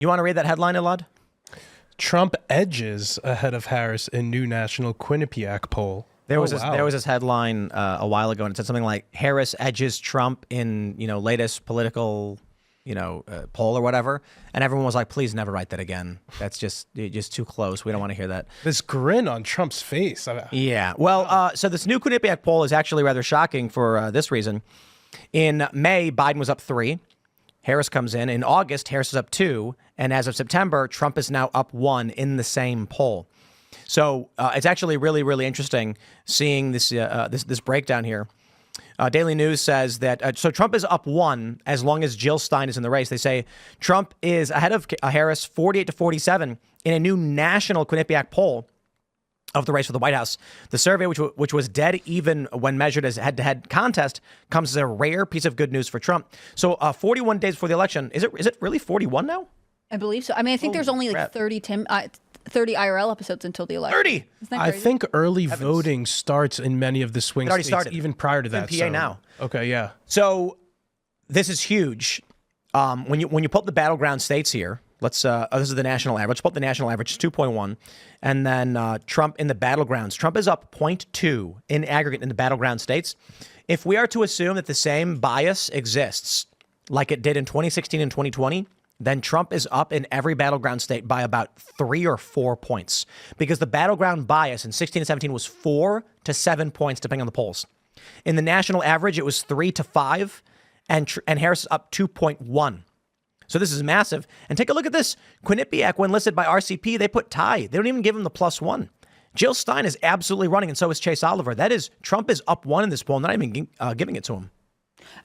You want to read that headline, Elad? Trump edges ahead of Harris in new national Quinnipiac poll. There was this headline a while ago, and it said something like Harris edges Trump in latest political poll or whatever, and everyone was like, please never write that again. That's just too close. We don't want to hear that. This grin on Trump's face. Yeah. Well, so this new Quinnipiac poll is actually rather shocking for this reason. In May, Biden was up 3. Harris comes in. In August, Harris is up 2. And as of September, Trump is now up 1 in the same poll. So it's actually really, really interesting seeing this this breakdown here. Daily News says that so Trump is up 1 as long as Jill Stein is in the race. They say Trump is ahead of Harris 48-47 in a new national Quinnipiac poll of the race for the White House. The survey, which was dead even when measured as a head-to-head contest, comes as a rare piece of good news for Trump. So 41 days before the election, is it really 41 now? I believe so. I mean, I think there's only like 30 IRL episodes until the election. 30. I think early voting starts in many of the swing It already states, started. even prior to that. In PA now. Okay, yeah. So this is huge. When you pull up the battleground states here, let's this is the national average. Let's pull up the national average, 2.1, and then Trump in the battlegrounds. Trump is up 0.2 in aggregate in the battleground states. If we are to assume that the same bias exists like it did in 2016 and 2020, then Trump is up in every battleground state by about 3 or 4 points, because the battleground bias in 16 and 17 was 4 to 7 points, depending on the polls. In the national average, it was 3 to 5, and Harris is up 2.1. So this is massive. And take a look at this. Quinnipiac, when listed by RCP, they put tie. They don't even give him the +1. Jill Stein is absolutely running, and so is Chase Oliver. That is, Trump is up 1 in this poll, not even giving it to him.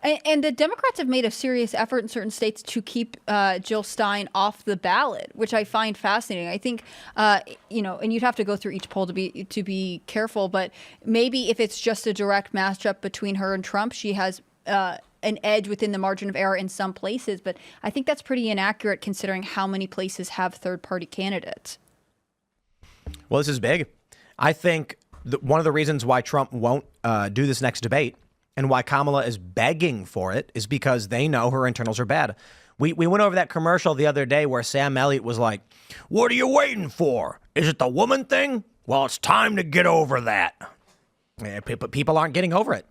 And the Democrats have made a serious effort in certain states to keep Jill Stein off the ballot, which I find fascinating. I think, and you'd have to go through each poll to be careful, but maybe if it's just a direct matchup between her and Trump, she has an edge within the margin of error in some places. But I think that's pretty inaccurate considering how many places have third-party candidates. Well, this is big. I think one of the reasons why Trump won't do this next debate and why Kamala is begging for it is because they know her internals are bad. We went over that commercial the other day where Sam Elliott was like, "What are you waiting for? Is it the woman thing? Well, it's time to get over that." Yeah, people aren't getting over it.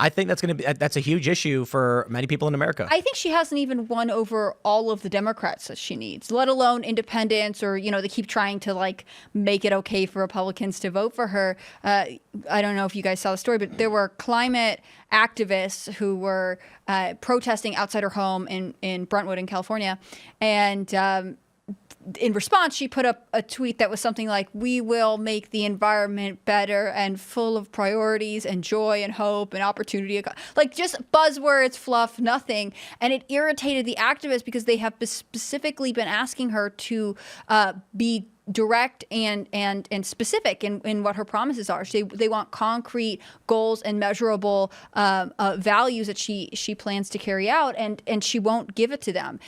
I think that's a huge issue for many people in America. I think she hasn't even won over all of the Democrats that she needs, let alone independents, or, they keep trying to make it okay for Republicans to vote for her. I don't know if you guys saw the story, but there were climate activists who were protesting outside her home in Brentwood in California. And in response, she put up a tweet that was something like, "We will make the environment better and full of priorities and joy and hope and opportunity." Like just buzzwords, fluff, nothing. And it irritated the activists because they have specifically been asking her to be direct and specific in what her promises are. They want concrete goals and measurable values that she plans to carry out, and she won't give it to them.